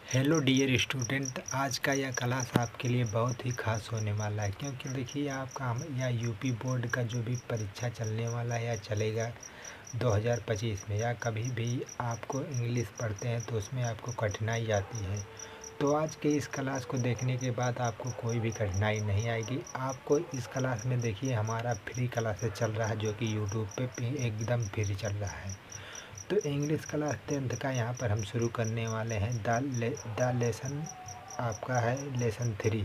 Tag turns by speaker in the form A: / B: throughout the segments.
A: Hello dear student, आज का यह क्लास आपके लिए बहुत ही खास होने वाला है क्योंकि देखिए आपका या यूपी बोर्ड का जो भी परीक्षा चलने वाला है या चलेगा 2025 में, या कभी भी आपको इंग्लिश पढ़ते हैं तो उसमें आपको कठिनाई आती है। तो आज के इस क्लास को देखने के बाद आपको कोई भी कठिनाई नहीं आएगी। आपको इस क्लास में देखिए हमारा फ्री क्लासेस चल रहा है जो कि यूट्यूब पे एकदम फ्री चल रहा है। तो इंग्लिश क्लास 10th का यहाँ पर हम शुरू करने वाले हैं। द लेसन आपका है लेसन 3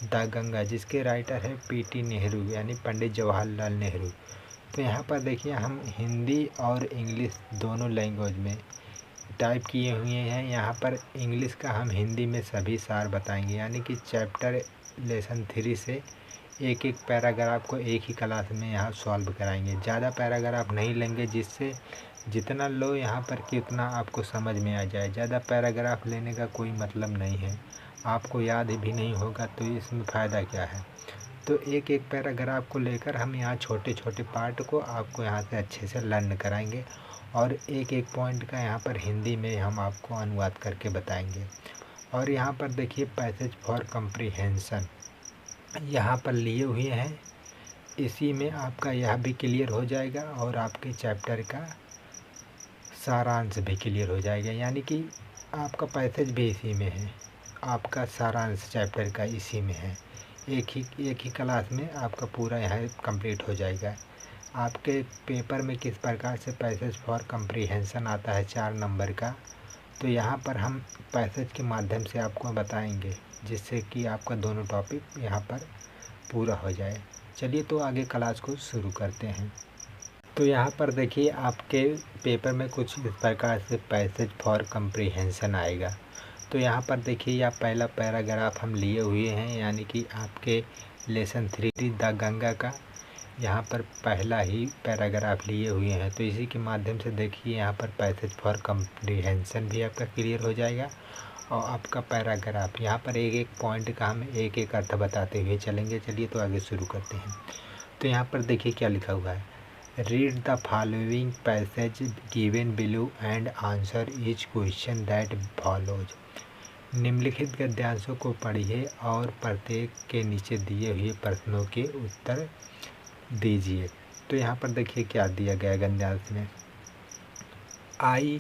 A: द गंगा, जिसके राइटर है पीटी नेहरू यानी पंडित जवाहरलाल नेहरू। तो यहाँ पर देखिए हम हिंदी और इंग्लिश दोनों लैंग्वेज में टाइप किए हुए हैं। यहाँ पर इंग्लिश का हम हिंदी में सभी सार बताएंगे, यानी कि चैप्टर लेसन 3 से एक एक पैराग्राफ को एक ही क्लास में यहाँ सॉल्व कराएंगे। ज़्यादा पैराग्राफ नहीं लेंगे, जिससे जितना लो यहाँ पर कि उतना आपको समझ में आ जाए। ज़्यादा पैराग्राफ लेने का कोई मतलब नहीं है, आपको याद भी नहीं होगा तो इसमें फ़ायदा क्या है। तो एक एक पैराग्राफ को लेकर हम यहाँ छोटे छोटे पार्ट को आपको यहाँ से अच्छे से लर्न कराएंगे और एक एक पॉइंट का यहाँ पर हिंदी में हम आपको अनुवाद करके बताएंगे। और यहाँ पर देखिए पैसेज फॉर कंप्रीहेंशन यहाँ पर लिए हुए हैं, इसी में आपका यह भी क्लियर हो जाएगा और आपके चैप्टर का सारांश भी क्लियर हो जाएगा। यानी कि आपका पैसेज भी इसी में है, आपका सारांश चैप्टर का इसी में है। एक ही क्लास में आपका पूरा यहाँ कंप्लीट हो जाएगा। आपके पेपर में किस प्रकार से पैसेज फॉर कंप्रीहेंशन आता है 4 नंबर का, तो यहाँ पर हम पैसेज के माध्यम से आपको बताएंगे, जिससे कि आपका दोनों टॉपिक यहाँ पर पूरा हो जाए। चलिए तो आगे क्लास को शुरू करते हैं। तो यहाँ पर देखिए आपके पेपर में कुछ इस प्रकार से पैसेज फॉर कंप्रीहेंशन आएगा। तो यहाँ पर देखिए यह पहला पैराग्राफ हम लिए हुए हैं, यानी कि आपके लेसन 3 द गंगा का यहाँ पर पहला ही पैराग्राफ लिए हुए हैं। तो इसी के माध्यम से देखिए यहाँ पर पैसेज फॉर कंप्रीहेंशन भी आपका क्लियर हो जाएगा और आपका पैराग्राफ यहाँ पर एक एक पॉइंट का हम एक एक अर्थ बताते हुए चलेंगे। चलिए तो आगे शुरू करते हैं। तो यहाँ पर देखिए क्या लिखा हुआ है, read the following passage given below and answer each question that follows. निम्नलिखित गद्यांशों को पढ़िए और प्रत्येक के नीचे दिए हुए प्रश्नों के उत्तर दीजिए। तो यहाँ पर देखिए क्या दिया गया गद्यांश में, I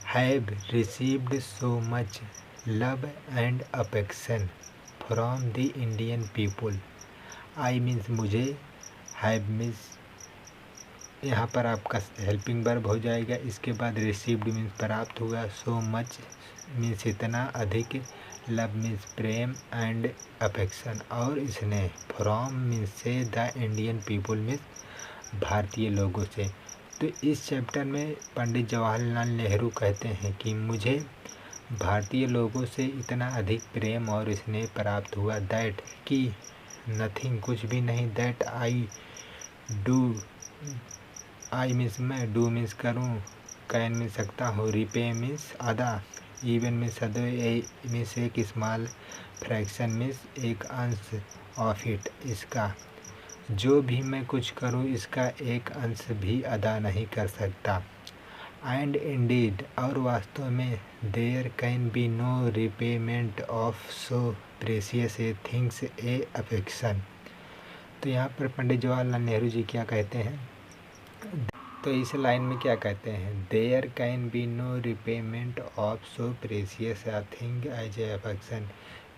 A: have received so much love and affection from the Indian people. I means मुझे, हैव मीन्स यहाँ पर आपका हेल्पिंग वर्ब हो जाएगा। इसके बाद रिसीव्ड मीन्स प्राप्त हुआ, सो मच मीन्स इतना अधिक, love means Prem and affection और स्नेह, फ्रॉम मीन्स से, द इंडियन पीपुल मीन्स भारतीय लोगों से। तो इस चैप्टर में पंडित जवाहरलाल नेहरू कहते हैं कि मुझे भारतीय लोगों से इतना अधिक प्रेम और स्नेह प्राप्त हुआ, दैट कि नथिंग कुछ भी नहीं, that I do, I means मैं, डू मीन्स करूँ, कैन मीन्स सकता हूँ, रिपे मीन्स अदा, इवन मीन्स सदैव, ए मीन्स एक स्मॉल, फ्रैक्शन मीन्स एक अंश, ऑफ इट इसका, जो भी मैं कुछ करूँ इसका एक अंश भी अदा नहीं कर सकता। एंड इंडीड और वास्तव में, there can be no repayment of so precious a things a affection. तो यहाँ पर पंडित जवाहरलाल नेहरू जी क्या कहते हैं, तो इस लाइन में क्या कहते हैं, there can be no repayment of so precious a thing as a affection.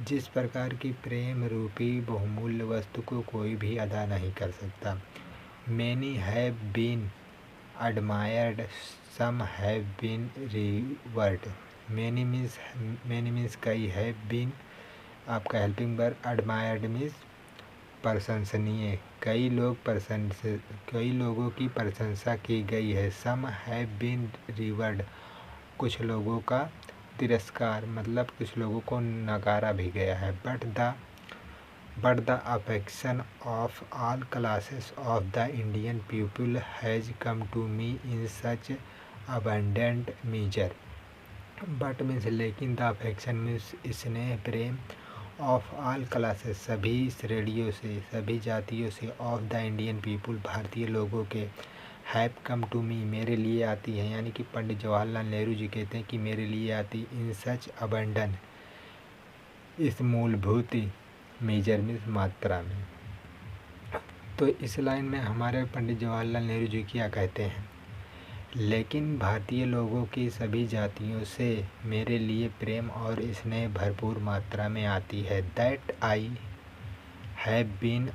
A: जिस प्रकार की प्रेम रूपी बहुमूल्य वस्तु को कोई भी अदा नहीं कर सकता। Many have been admired, some have been revered। Many means कई, हैव बीन आपका हेल्पिंग वर्ब, admired मीन्स प्रशंसनीय, कई लोगों की प्रशंसा की गई है। सम हैव बीन रिवर्ड, कुछ लोगों का तिरस्कार मतलब कुछ लोगों को नकारा भी गया है। But the affection of all classes of the Indian people has come to me in such abundant measure. But means लेकिन, द अफेक्शन मीन्स स्नेह प्रेम, ऑफ ऑल क्लासेस सभी श्रेणियों से, सभी जातियों से, ऑफ द इंडियन पीपुल भारतीय लोगों के, हैव कम टू मी, मेरे लिए आती है, यानी कि पंडित जवाहरलाल नेहरू जी कहते हैं कि मेरे लिए आती इन सच अबंडन, इस मूलभूत मेजर में, मात्रा में। तो इस लाइन में हमारे पंडित जवाहरलाल नेहरू जी क्या कहते हैं, लेकिन भारतीय लोगों की सभी जातियों से मेरे लिए प्रेम और स्नेह भरपूर मात्रा में आती है। That I have been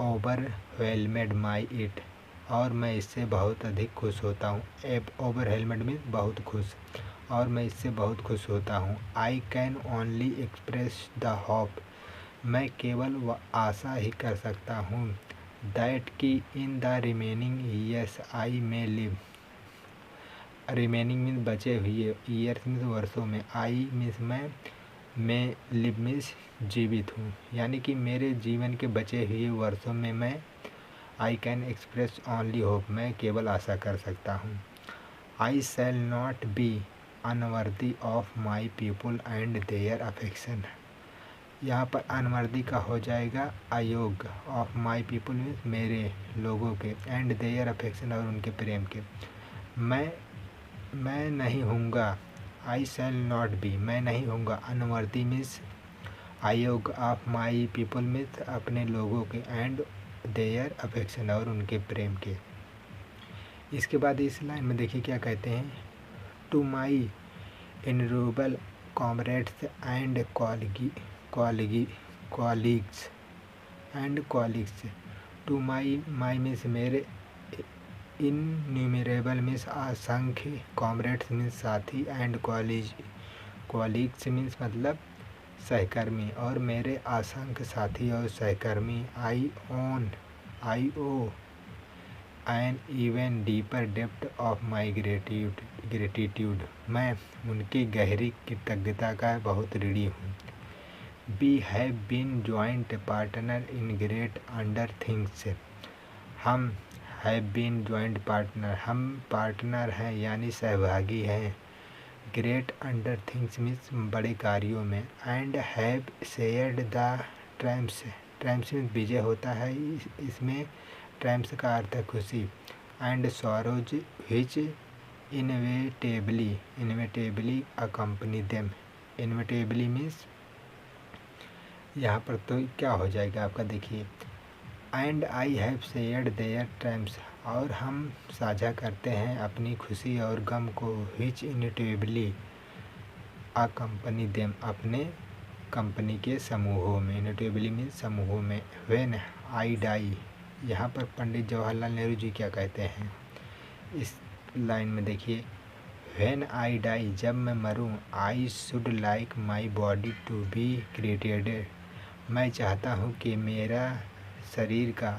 A: overwhelmed my it, और मैं इससे बहुत अधिक खुश होता हूँ। ओवरवेलमेड मीन्स बहुत खुश, और मैं इससे बहुत खुश होता हूँ। I can only express the hope, मैं केवल आशा ही कर सकता हूँ। दैट की in the remaining years I may live, remaining means बचे हुए, ईयर्स मीन्स वर्षों में, आई मीन्स मैं लिव मीन्स जीवित हूँ, यानी कि मेरे जीवन के बचे हुए वर्षों में मैं I can express only hope, मैं केवल आशा कर सकता हूँ। I shall not be unworthy of my people and their affection, यहाँ पर अनवर्दी का हो जाएगा अयोग्य, ऑफ माई पीपुल मीन्स मेरे लोगों के, एंड देयर अफेक्शन और उनके प्रेम के। मैं नहीं हूँगा, आई शैल नॉट बी, मैं नहीं हूँगा, अनवर्दी मीन्स अयोग्य, ऑफ माई पीपल मीन्स अपने लोगों के, एंड देयर अफेक्शन और उनके प्रेम के। इसके बाद इस लाइन में देखिए क्या कहते हैं, to my innumerable comrades and colleagues, to my means मेरे, इनन्यूमरेबल मीन्स असंख्य, कॉमरेड्स मीन्स साथी, एंड कॉलीग्स मीन्स मतलब सहकर्मी, और मेरे असंख्य साथी और सहकर्मी। I owe an even deeper depth of my gratitude, मैं उनकी गहरी कृतज्ञता का बहुत ऋणी हूँ। We have been joint partner in great under things, हम हैव बीन जॉइंट पार्टनर, हम पार्टनर हैं यानी सहभागी हैं, ग्रेट अंडर थिंग्स मीन्स बड़े कार्यों में, and have shared the triumphs, triumphs means विजय होता है इसमें, ट्रायम्फ्स का अर्थ है खुशी, and sorrows which inevitably accompany them, inevitably means यहाँ पर तो क्या हो जाएगा आपका, देखिए, and I have shared their triumphs, और हम साझा करते हैं अपनी खुशी और गम को, व्हिच इनवेटेबली अकम्पनी देम, अपने कंपनी के समूहों में, इनवेटेबली मीन्स समूहों में। व्हेन आई डाई, यहाँ पर पंडित जवाहरलाल नेहरू जी क्या कहते हैं इस लाइन में देखिए, व्हेन आई डाई, जब मैं मरूं, I should like my body to be created, मैं चाहता हूँ कि मेरा शरीर का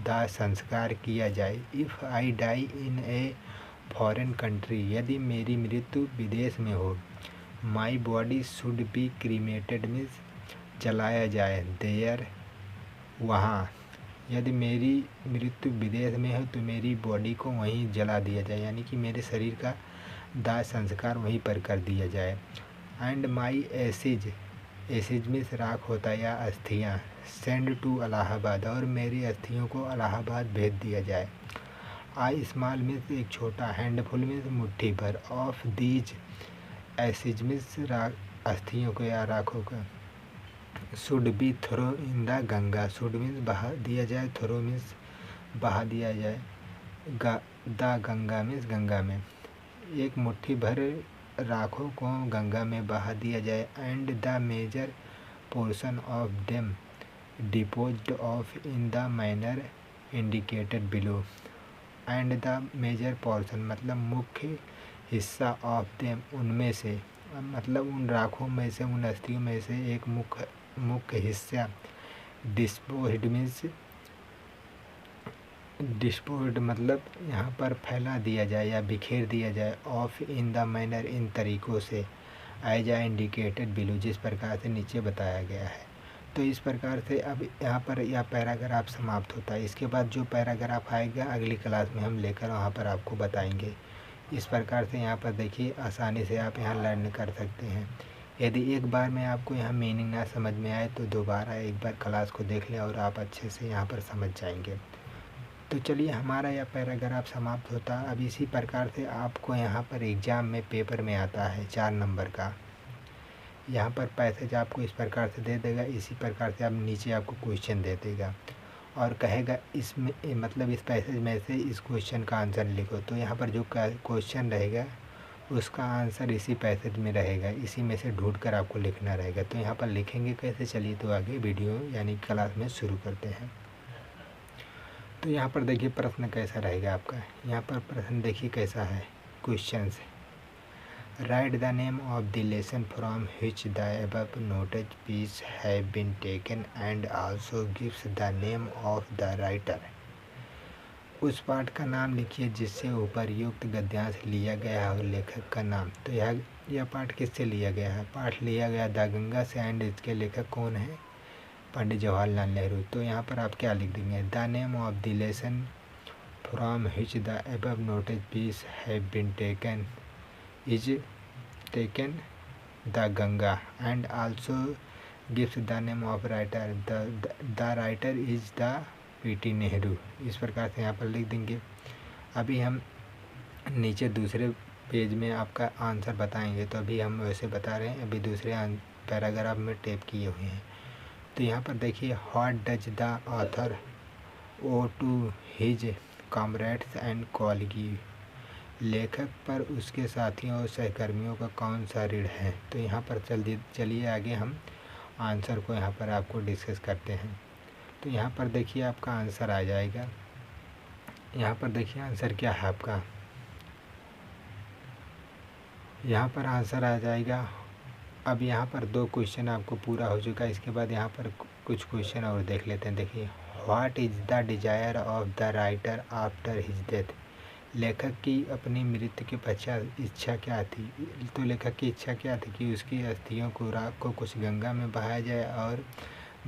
A: दाह संस्कार किया जाए। If I die in a foreign country, यदि मेरी मृत्यु विदेश में हो, my body should be cremated means जलाया जाए, देयर वहाँ, यदि मेरी मृत्यु विदेश में है तो मेरी बॉडी को वहीं जला दिया जाए, यानी कि मेरे शरीर का दाह संस्कार वहीं पर कर दिया जाए। एंड माई एसिज मीन्स राख होता है या अस्थियाँ, सेंड टू इलाहाबाद, और मेरी अस्थियों को इलाहाबाद भेज दिया जाए। आई स्मॉल मीन्स एक छोटा, हैंडफुल मीन्स मुट्ठी भर, ऑफ दीज एसिज मीन्स अस्थियों को या राखों का, should be throw in the Ganga, should means बहा दिया जाए, थ्रो मीन्स बहा दिया जाए, द गंगा मीन्स गंगा में, एक मुट्ठी भर राखों को गंगा में बहा दिया जाए। And the major portion of them disposed of in the manner indicated below, and the major portion मतलब मुख्य हिस्सा, ऑफ देम उनमें से, मतलब उन राखों में से, उन अस्थियों में से एक मुख्य हिस्सा, डिस्पोज्ड मीन्स डिस्पोज्ड मतलब यहाँ पर फैला दिया जाए या बिखेर दिया जाए, of in the manner in तरीक़ों से, एज आ इंडिकेटेड बिलो जिस प्रकार से नीचे बताया गया है। तो इस प्रकार से अब यहाँ पर यह पैराग्राफ समाप्त होता है। इसके बाद जो पैराग्राफ आएगा अगली क्लास में हम लेकर वहाँ पर आपको बताएंगे। इस प्रकार से यहाँ पर देखिए आसानी से आप यहाँ लर्न कर सकते हैं। यदि एक बार में आपको यहाँ मीनिंग ना समझ में आए तो दोबारा एक बार क्लास को देख लें और आप अच्छे से यहाँ पर समझ जाएंगे। तो चलिए हमारा यह पैराग्राफ समाप्त होता है। अब इसी प्रकार से आपको यहाँ पर एग्ज़ाम में पेपर में आता है 4 नंबर का, यहाँ पर पैसेज आपको इस प्रकार से दे देगा, इसी प्रकार से अब नीचे आपको क्वेश्चन दे देगा और कहेगा इसमें मतलब इस पैसेज में से इस क्वेश्चन का आंसर लिखो। तो यहाँ पर जो क्वेश्चन रहेगा उसका आंसर इसी पैसेज में रहेगा, इसी में से ढूंढ कर आपको लिखना रहेगा। तो यहाँ पर लिखेंगे कैसे, चलिए तो आगे वीडियो यानी क्लास में शुरू करते हैं। तो यहाँ पर देखिए प्रश्न कैसा रहेगा आपका, यहाँ पर प्रश्न देखिए कैसा है। Question write the name of the lesson from which the above noted piece have been taken and also gives the name of the writer. उस पाठ का नाम लिखिए जिससे उपर्युक्त गद्यांश लिया गया है और लेखक का नाम। तो यह पाठ किससे लिया गया है, पाठ लिया गया द गंगा से एंड इसके लेखक कौन है, पंडित जवाहरलाल नेहरू। तो यहाँ पर आप क्या लिख देंगे, the name of the lesson from which the above noted piece have been taken is taken the Ganga and also gives the name of writer, the writer is the PT Nehru. इस प्रकार से यहाँ पर लिख देंगे। अभी हम नीचे दूसरे पेज में आपका आंसर बताएंगे, तो अभी हम वैसे बता रहे हैं, अभी दूसरे पैराग्राफ में टेप किए हुए हैं। तो यहाँ पर देखिए what does the author owe to his comrades and colleague, लेखक पर उसके साथियों और सहकर्मियों का कौन सा ऋण है। तो यहाँ पर चलिए आगे हम आंसर को यहाँ पर आपको डिस्कस करते हैं। तो यहाँ पर देखिए आपका आंसर आ जाएगा, यहाँ पर देखिए आंसर क्या है आपका, यहाँ पर आंसर आ जाएगा। अब यहाँ पर 2 क्वेश्चन आपको पूरा हो चुका है, इसके बाद यहाँ पर कुछ क्वेश्चन और देख लेते हैं। देखिए what is the desire of the writer after his death, लेखक की अपनी मृत्यु के पश्चात इच्छा क्या थी। तो लेखक की इच्छा क्या थी कि उसकी अस्थियों को राख को कुछ गंगा में बहाया जाए और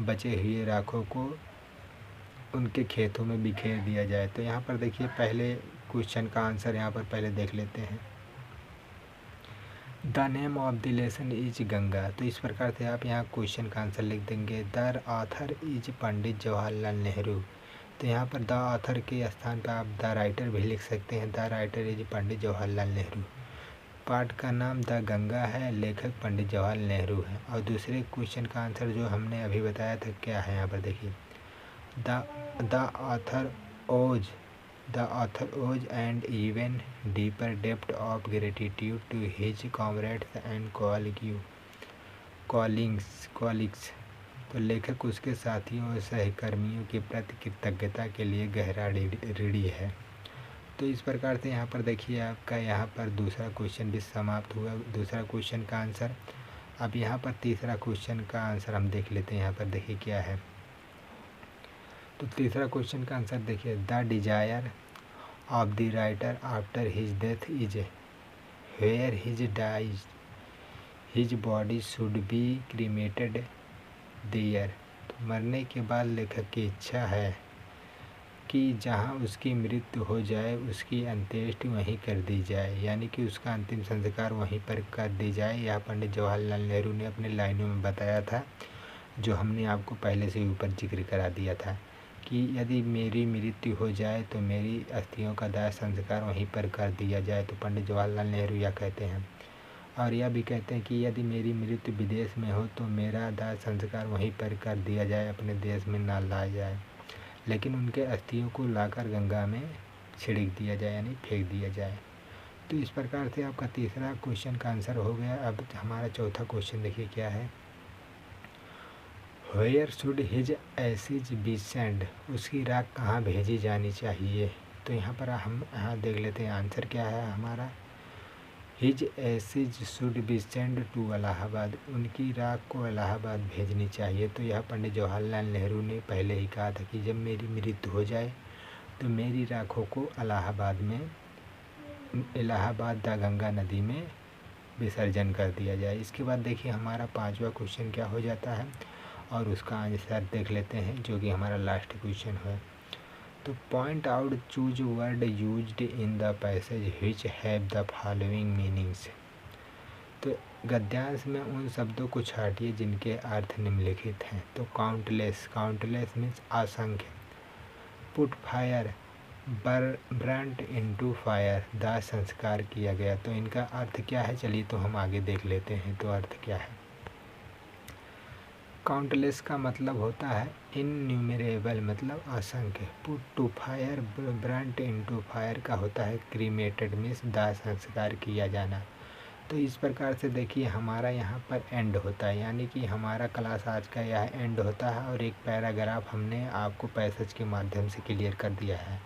A: बचे हुए राखों को उनके खेतों में बिखेर दिया जाए। तो यहाँ पर देखिए पहले क्वेश्चन का आंसर यहाँ पर पहले देख लेते हैं। The name of the lesson is Ganga. तो इस प्रकार से आप यहाँ क्वेश्चन का आंसर लिख देंगे। The author is Pandit Jawaharlal Nehru. तो यहाँ पर द ऑथर के स्थान पर आप द राइटर भी लिख सकते हैं, the writer is Pandit Jawaharlal Nehru. पाठ का नाम द गंगा है, लेखक पंडित जवाहरलाल नेहरू है। और दूसरे क्वेश्चन का आंसर जो हमने अभी बताया था क्या है, यहाँ पर देखिए the author owes and even deeper depth of gratitude to his comrades and colleagues. तो लेखक उसके साथियों और सहकर्मियों के प्रति कृतज्ञता के लिए गहरा ऋणी है। तो इस प्रकार से यहाँ पर देखिए आपका यहाँ पर दूसरा क्वेश्चन भी समाप्त हुआ, दूसरा क्वेश्चन का आंसर। अब यहाँ पर तीसरा क्वेश्चन का आंसर हम देख लेते हैं। यहाँ पर देखिए क्या है, तो तीसरा क्वेश्चन का आंसर देखिए the desire of the writer after his death is where his dies his body should be cremated there. तो मरने के बाद लेखक की इच्छा है कि जहाँ उसकी मृत्यु हो जाए उसकी अंत्येष्टि वहीं कर दी जाए, यानी कि उसका अंतिम संस्कार वहीं पर कर दी जाए। यह पंडित जवाहरलाल नेहरू ने अपने लाइनों में बताया था, जो हमने आपको पहले से ऊपर जिक्र करा दिया था कि यदि मेरी मृत्यु हो जाए तो मेरी अस्थियों का दाह संस्कार वहीं पर कर दिया जाए। तो पंडित जवाहरलाल नेहरू यह कहते हैं, और यह भी कहते हैं कि यदि मेरी मृत्यु विदेश में हो तो मेरा दाह संस्कार वहीं पर कर दिया जाए, अपने देश में ना लाया जाए, लेकिन उनके अस्थियों को लाकर गंगा में छिड़क दिया जाए, यानी फेंक दिया जाए। तो इस प्रकार से आपका तीसरा क्वेश्चन का आंसर हो गया। अब हमारा चौथा क्वेश्चन देखिए क्या है, where should his ashes be send, उसकी राख कहाँ भेजी जानी चाहिए। तो यहाँ पर हम यहाँ देख लेते हैं आंसर क्या है हमारा, his ashes should be send to Allahabad, उनकी राख को इलाहाबाद भेजनी चाहिए। तो यह पंडित जवाहरलाल नेहरू ने पहले ही कहा था कि जब मेरी मृत्यु हो जाए तो मेरी राखों को इलाहाबाद द गंगा नदी में विसर्जन कर दिया जाए। इसके बाद देखिए हमारा 5वां क्वेश्चन क्या हो जाता है और उसका आंसर देख लेते हैं, जो कि हमारा लास्ट क्वेश्चन है। तो point out choose word used in the passage which have the following meanings. तो गद्यांश में उन शब्दों को छाटिए जिनके अर्थ निम्नलिखित हैं। तो काउंटलेस मीन्स असंख्य, put fire burned into fire, दाह संस्कार किया गया। तो इनका अर्थ क्या है, चलिए तो हम आगे देख लेते हैं। तो अर्थ क्या है, काउंटलेस का मतलब होता है इनन्यूमरेबल, मतलब असंख्य। Put to fire, burnt into fire का होता है क्रीमेटेड, मीन्स दाह संस्कार किया जाना। तो इस प्रकार से देखिए हमारा यहाँ पर एंड होता है, यानी कि हमारा क्लास आज का यह एंड होता है और एक पैराग्राफ हमने आपको पैसेज के माध्यम से क्लियर कर दिया है।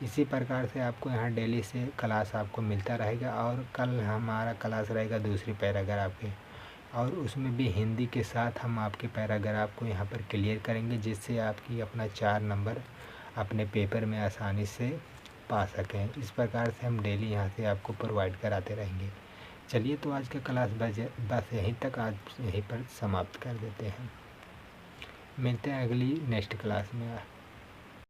A: इसी प्रकार से आपको यहाँ डेली से क्लास आपको मिलता रहेगा और कल हमारा क्लास रहेगा दूसरी पैराग्राफ के, और उसमें भी हिंदी के साथ हम आपके पैराग्राफ को यहाँ पर क्लियर करेंगे, जिससे आपकी अपना 4 नंबर अपने पेपर में आसानी से पा सकें। इस प्रकार से हम डेली यहाँ से आपको प्रोवाइड कराते रहेंगे। चलिए तो आज का क्लास बस यहीं तक, आज यहीं पर समाप्त कर देते हैं। मिलते हैं अगली नेक्स्ट क्लास में।